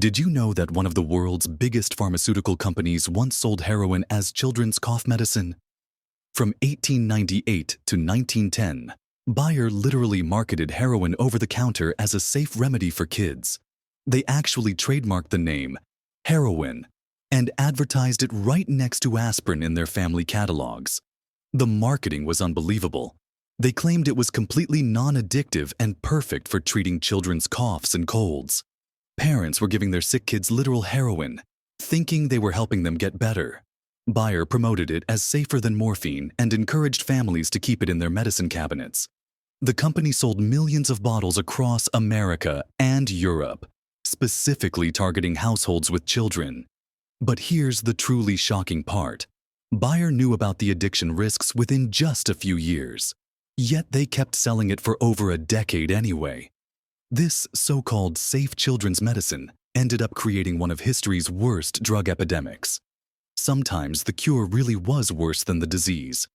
Did you know that one of the world's biggest pharmaceutical companies once sold heroin as children's cough medicine? From 1898 to 1910, Bayer literally marketed heroin over the counter as a safe remedy for kids. They actually trademarked the name, HEROIN, and advertised it right next to aspirin in their family catalogs. The marketing was unbelievable. They claimed it was completely non-addictive and perfect for treating children's coughs and colds. Parents were giving their sick kids literal heroin, thinking they were helping them get better. Bayer promoted it as safer than morphine and encouraged families to keep it in their medicine cabinets. The company sold millions of bottles across America and Europe, specifically targeting households with children. But here's the truly shocking part. Bayer knew about the addiction risks within just a few years, yet they kept selling it for over a decade anyway. This so-called safe children's medicine ended up creating one of history's worst drug epidemics. Sometimes the cure really was worse than the disease.